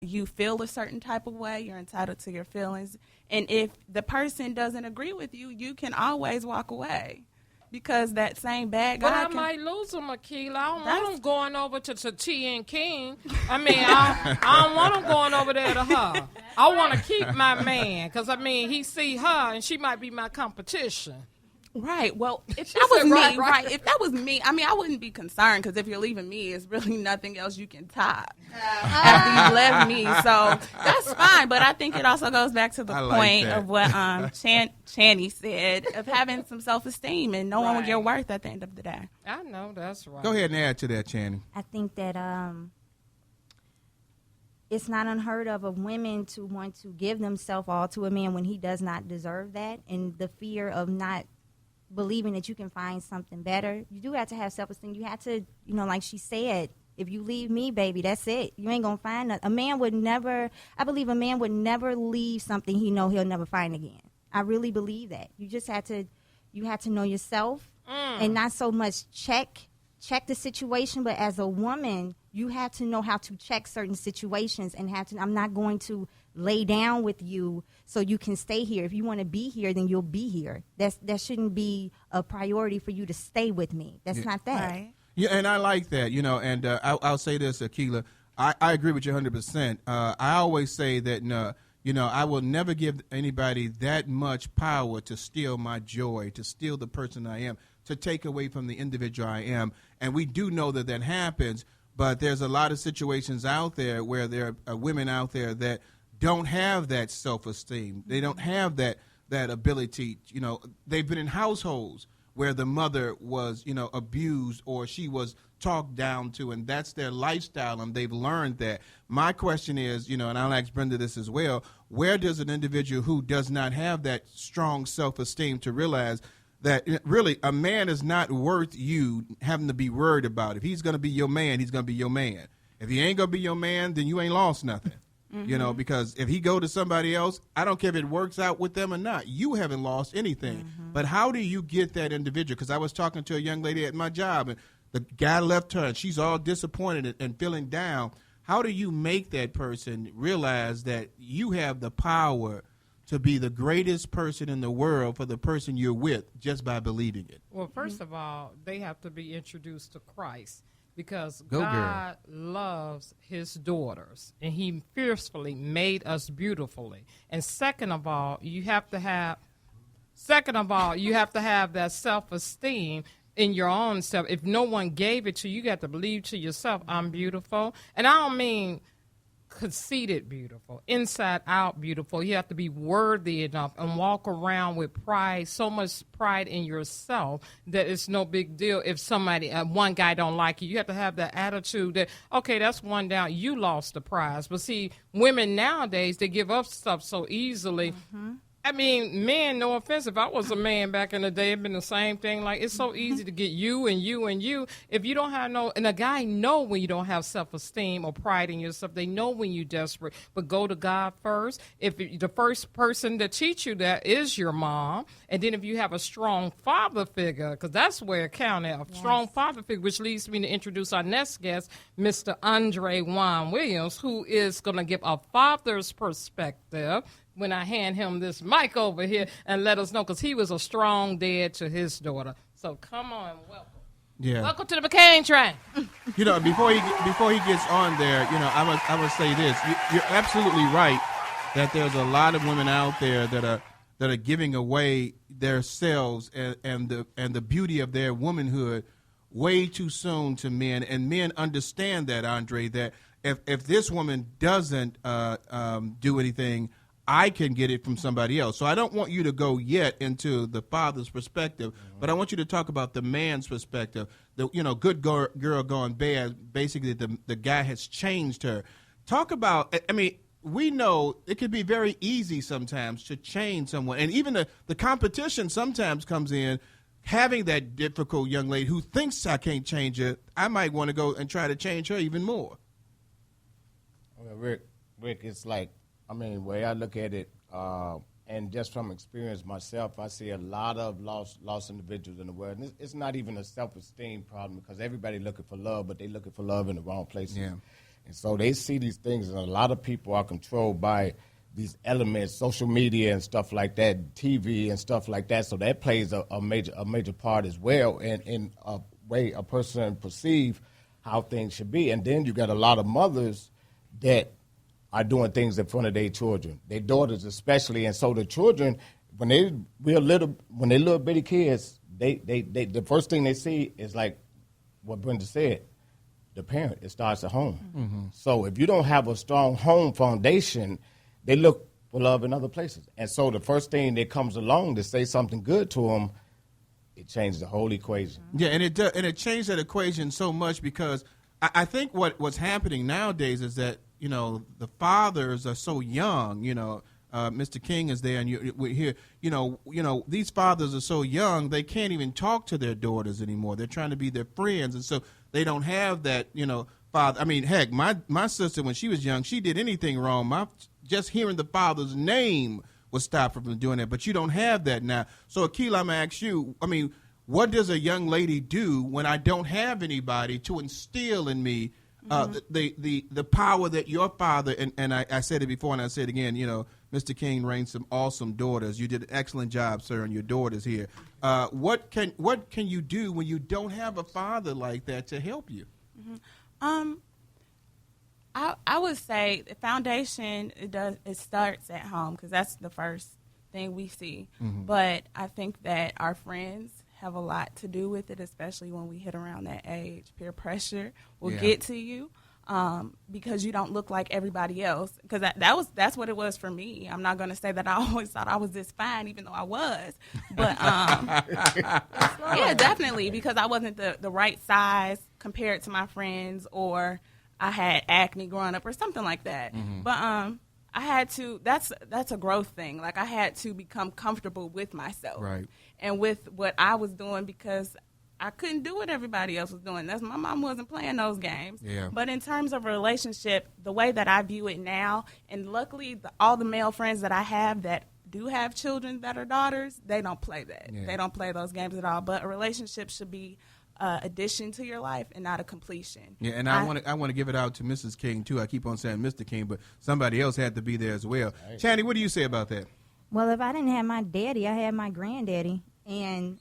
you feel a certain type of way. You're entitled to your feelings. And if the person doesn't agree with you, you can always walk away. Because that same bad guy But I might lose him, Akila. I don't want him going over to T and King. I mean, I don't want him going over there to her. I want to keep my man because, I mean, he see her and she might be my competition. Right. Well, if that was me, right. If that was me, I mean, I wouldn't be concerned because if you're leaving me, it's really nothing else you can top after you left me. So that's fine. But I think it also goes back to the point of what Channie said of having some self-esteem and knowing your worth at the end of the day. I know that's right. Go ahead and add to that, Channie. I think that it's not unheard of women to want to give themselves all to a man when he does not deserve that, and the fear of not believing that you can find something better. You do have to have self-esteem. You have to, like she said, if you leave me, baby, that's it. You ain't going to find nothing. I believe a man would never leave something he know he'll never find again. I really believe that. You just have to know yourself and not so much check the situation, but as a woman, you have to know how to check certain situations and I'm not going to lay down with you so you can stay here. If you want to be here, then you'll be here. That shouldn't be a priority for you to stay with me. That's not that. Right. Yeah, and I like that, and I'll say this, Akila. I agree with you 100%. I always say that, I will never give anybody that much power to steal my joy, to steal the person I am, to take away from the individual I am. And we do know that happens, but there's a lot of situations out there where there are women out there that don't have that self-esteem. They don't have that ability. They've been in households where the mother was, abused or she was talked down to, and that's their lifestyle, and they've learned that. My question is, and I'll ask Brenda this as well, where does an individual who does not have that strong self-esteem to realize that really a man is not worth you having to be worried about? If he's going to be your man, he's going to be your man. If he ain't going to be your man, then you ain't lost nothing. Because if he go to somebody else, I don't care if it works out with them or not. You haven't lost anything. But how do you get that individual? Because I was talking to a young lady at my job, and the guy left her, and she's all disappointed and feeling down. How do you make that person realize that you have the power to be the greatest person in the world for the person you're with just by believing it? Well, first of all, they have to be introduced to Christ. Because God loves his daughters, and he fiercely made us beautifully. And second of all, you have to have that self-esteem in your own self. If no one gave it to you, you got to believe to yourself, I'm beautiful. And I don't mean conceited beautiful, inside out beautiful. You have to be worthy enough and walk around with pride, so much pride in yourself that it's no big deal if somebody, one guy don't like you. You have to have that attitude that, okay, that's one down, you lost the prize. But see, women nowadays, they give up stuff so easily. I mean, men, no offense, if I was a man back in the day, it'd been the same thing. Like, it's so easy to get you and you and you. If you don't have and a guy know when you don't have self-esteem or pride in yourself. They know when you're desperate. But go to God first. If the first person to teach you that is your mom, and then if you have a strong father figure, because that's where it counts out, strong father figure, which leads me to introduce our next guest, Mr. Andre Juan Williams, who is going to give a father's perspective when I hand him this mic over here and let us know, because he was a strong dad to his daughter. So come on, welcome. Yeah. Welcome to the McCain train. Before he gets on there, I would say this. You're absolutely right that there's a lot of women out there that are giving away their selves and the beauty of their womanhood way too soon to men, and men understand that, Andre, that if this woman doesn't do anything, I can get it from somebody else. So I don't want you to go yet into the father's perspective, but I want you to talk about the man's perspective. The good girl gone bad. Basically, the guy has changed her. Talk about. I mean, we know it can be very easy sometimes to change someone, and even the competition sometimes comes in. Having that difficult young lady who thinks I can't change her, I might want to go and try to change her even more. Well, Rick, it's like, I mean, the way I look at it, and just from experience myself, I see a lot of lost individuals in the world. And it's not even a self-esteem problem, because everybody looking for love, but they looking for love in the wrong places. Yeah. And so they see these things, and a lot of people are controlled by these elements, social media and stuff like that, TV and stuff like that. So that plays a major part as well in a way a person perceive how things should be. And then you got a lot of mothers that are doing things in front of their children, their daughters especially. And so the children, when they little bitty kids, they the first thing they see is like what Brenda said, the parent. It starts at home. Mm-hmm. So if you don't have a strong home foundation, they look for love in other places. And so the first thing that comes along to say something good to them, it changes the whole equation. Yeah, and it changed that equation so much because I think what's happening nowadays is that, the fathers are so young, Mr. King is there, and we're here. These fathers are so young, they can't even talk to their daughters anymore. They're trying to be their friends, and so they don't have that, father. I mean, heck, my sister, when she was young, she did anything wrong. Just hearing the father's name would stop her from doing that, but you don't have that now. So, Akila, I'm going to ask you, what does a young lady do when I don't have anybody to instill in me the power that your father, and I said it before and I said it again, Mr. King raised some awesome daughters. You did an excellent job, sir, and your daughters here. What can you do when you don't have a father like that to help you? Mm-hmm. I would say the foundation, it starts at home because that's the first thing we see. Mm-hmm. But I think that our friends have a lot to do with it, especially when we hit around that age. Peer pressure will get to you because you don't look like everybody else. Because that's what it was for me. I'm not going to say that I always thought I was this fine, even though I was. But yeah, definitely, because I wasn't the right size compared to my friends, or I had acne growing up or something like that. Mm-hmm. But I had to, that's a growth thing. Like, I had to become comfortable with myself. Right. And with what I was doing, because I couldn't do what everybody else was doing. My mom wasn't playing those games. Yeah. But in terms of a relationship, the way that I view it now, and luckily all the male friends that I have that do have children that are daughters, they don't play that. Yeah. They don't play those games at all. But a relationship should be addition to your life and not a completion. Yeah, and I want to give it out to Mrs. King too. I keep on saying Mr. King, but somebody else had to be there as well. Right. Channie, what do you say about that? Well, if I didn't have my daddy, I had my granddaddy, and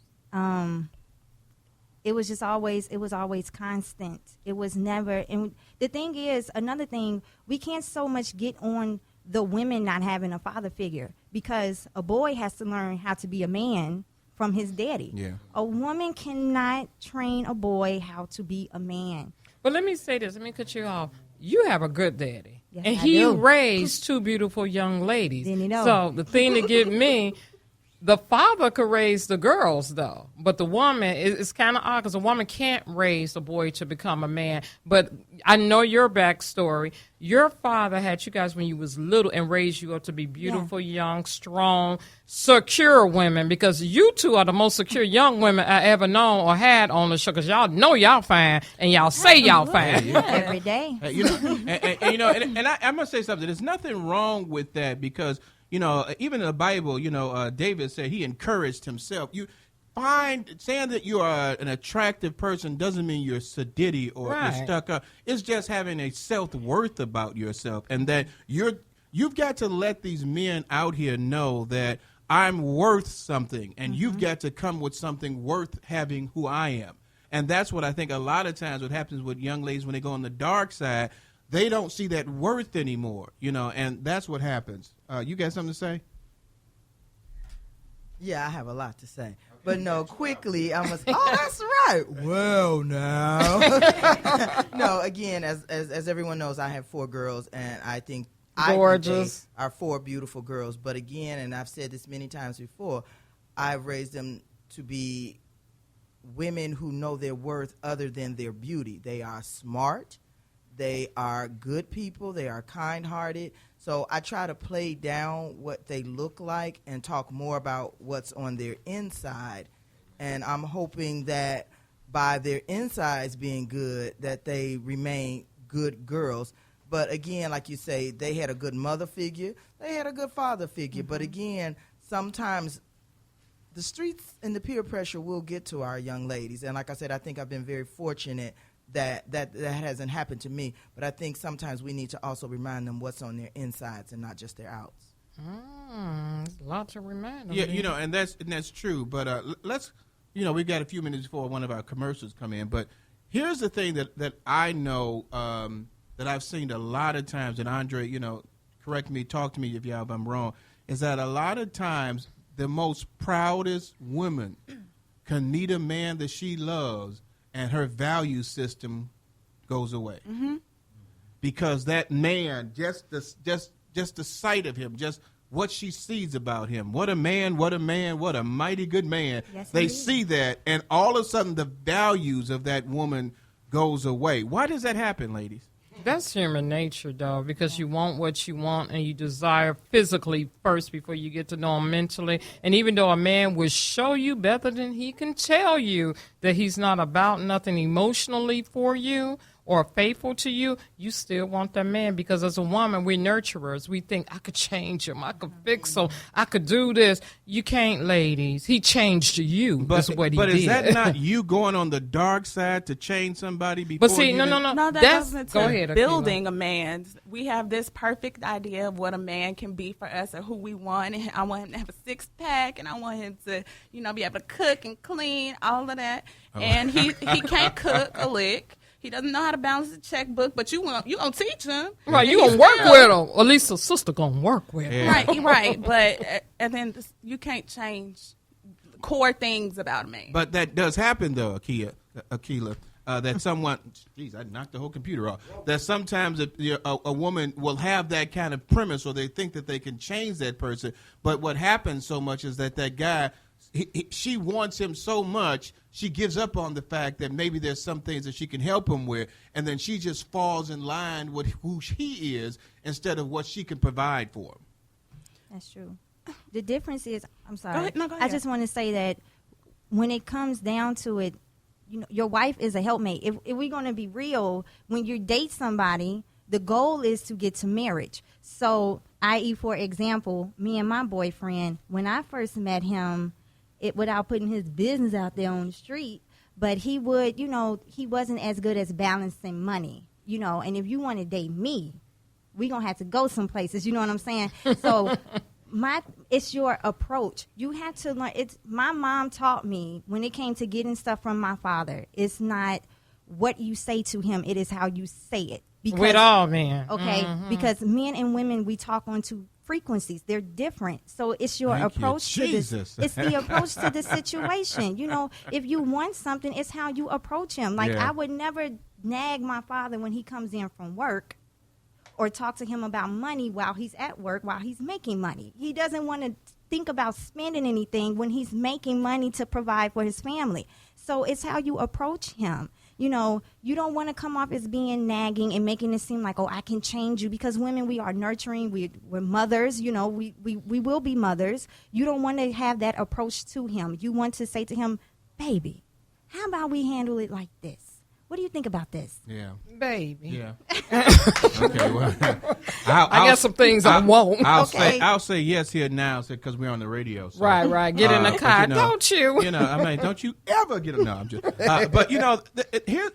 it was always constant. It was never. And the thing is, another thing, we can't so much get on the women not having a father figure, because a boy has to learn how to be a man from his daddy. Yeah. A woman cannot train a boy how to be a man. But let me say this. Let me cut you off. You have a good daddy. Yes, and I he do. raised two beautiful young ladies. Then you know. So the thing to get me, the father could raise the girls, though. But the woman, it's kind of odd because a woman can't raise a boy to become a man. But I know your backstory. Your father had you guys when you was little and raised you up to be beautiful, young, strong, secure women, because you two are the most secure young women I ever known or had on the show, because y'all know y'all fine and y'all say y'all fine. Every day. And I must say something. There's nothing wrong with that, because even in the Bible, David said he encouraged himself. Saying that you are an attractive person doesn't mean you're sedity or you're stuck up. It's just having a self-worth about yourself, and that you've got to let these men out here know that I'm worth something, and you've got to come with something worth having who I am. And that's what I think a lot of times what happens with young ladies when they go on the dark side. They don't see that worth anymore, and that's what happens. You got something to say? Yeah, I have a lot to say. But no, quickly, I must, that's right. Well, now. No, again, as everyone knows, I have 4 girls, and I think gorgeous. They are 4 beautiful girls. But again, and I've said this many times before, I've raised them to be women who know their worth other than their beauty. They are smart. They are good people. They are kind-hearted. So I try to play down what they look like and talk more about what's on their inside. And I'm hoping that by their insides being good, that they remain good girls. But again, like you say, they had a good mother figure. They had a good father figure. But again, sometimes the streets and the peer pressure will get to our young ladies. And like I said, I think I've been very fortunate that hasn't happened to me. But I think sometimes we need to also remind them what's on their insides and not just their outs. There's a lot to remind them. Yeah, you know, and that's true. But let's, you know, we've got a few minutes before one of our commercials come in. But here's the thing that I know that I've seen a lot of times, and Andre, you know, correct me, talk to me if I'm wrong, is that a lot of times the most proudest woman can meet a man that she loves, and her value system goes away. Mm-hmm. Because that man, just the sight of him, just what she sees about him, what a man, what a mighty good man. Yes, they indeed. see that, and all of a sudden the values of that woman goes away. Why does that happen, ladies? That's human nature, though, because you want what you want and you desire physically first before you get to know him mentally. And even though a man will show you better than he can tell you that he's not about nothing emotionally for you or faithful to you, you still want that man, because as a woman, we're nurturers. We think, I could change him, I could fix him, I could do this. You can't, ladies. He changed you. That's what he did. But is that not you going on the dark side to change somebody before? But see, no. No, that That's, goes into go ahead, building a man. We have this perfect idea of what a man can be for us and who we want. And I want him to have a six-pack, and I want him to, you know, be able to cook and clean, all of that. Oh. And he can't cook a lick. He doesn't know how to balance the checkbook, but you gonna teach him. Right, you gonna work with him. At least a sister gonna work with him. Yeah. Right. But and then you can't change core things about a man. But that does happen, though, Akila. That someone, geez, I knocked the whole computer off. That sometimes a woman will have that kind of premise, or they think that they can change that person. But what happens so much is that guy, she wants him so much, she gives up on the fact that maybe there's some things that she can help him with, and then she just falls in line with who he is instead of what she can provide for him. That's true. The difference is, I'm sorry. Go ahead. No, go ahead. I just want to say that when it comes down to it, you know, your wife is a helpmate. If we're going to be real, when you date somebody, the goal is to get to marriage. So, i.e., for example, me and my boyfriend, when I first met him, without putting his business out there on the street, but he would, you know, he wasn't as good as balancing money, you know, and if you want to date me, we're going to have to go some places, you know what I'm saying? So it's your approach. You have to learn. My mom taught me when it came to getting stuff from my father, it's not what you say to him, it is how you say it. Because, with all men. Okay, because men and women, we talk on two frequencies. They're different. So it's your approach to this. It's the approach to the situation. You know, if you want something, it's how you approach him. Like, I would never nag my father when he comes in from work or talk to him about money while he's at work, while he's making money. He doesn't want to think about spending anything when he's making money to provide for his family. So it's how you approach him. You know, you don't want to come off as being nagging and making it seem like, oh, I can change you, because women, we are nurturing. We're mothers. You know, we will be mothers. You don't want to have that approach to him. You want to say to him, baby, how about we handle it like this? What do you think about this? Yeah. Baby. Yeah. Okay, well, I got some things I won't. I'll say yes here now because we're on the radio. So. Right. Get in the car. Don't you? You know, I mean, don't you ever get a no. I'm just. But you know,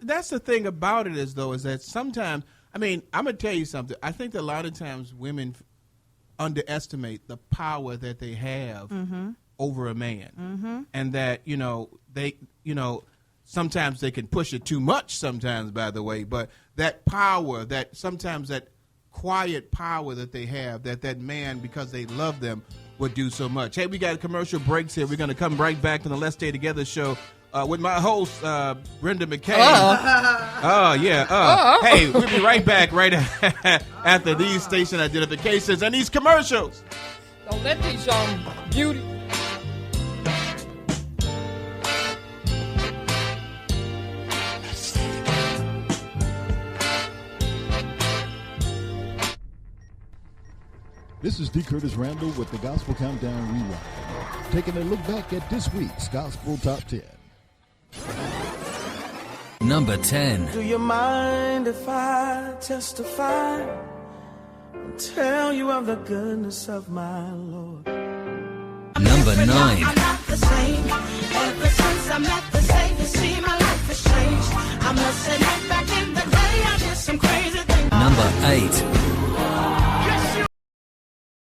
that's the thing about it is that sometimes, I mean, I'm gonna tell you something. I think that a lot of times women underestimate the power that they have over a man, and that sometimes they can push it too much sometimes, by the way, but that power, that sometimes that quiet power that they have, that man, because they love them, would do so much. Hey, we got commercial breaks here. We're going to come right back to the Let's Stay Together show with my host, Brenda McKay. Hey, we'll be right back right after these station identifications and these commercials. Don't let these young beauty... This is D. Curtis Randall with the Gospel Countdown Rewind, taking a look back at this week's Gospel Top 10. Number 10. Do you mind if I testify and tell you of the goodness of my Lord? Number 9. I'm not the same. Ever since I met the Savior, see my life has changed. I'm I'm listening back in the day. I did some crazy things. Number 8.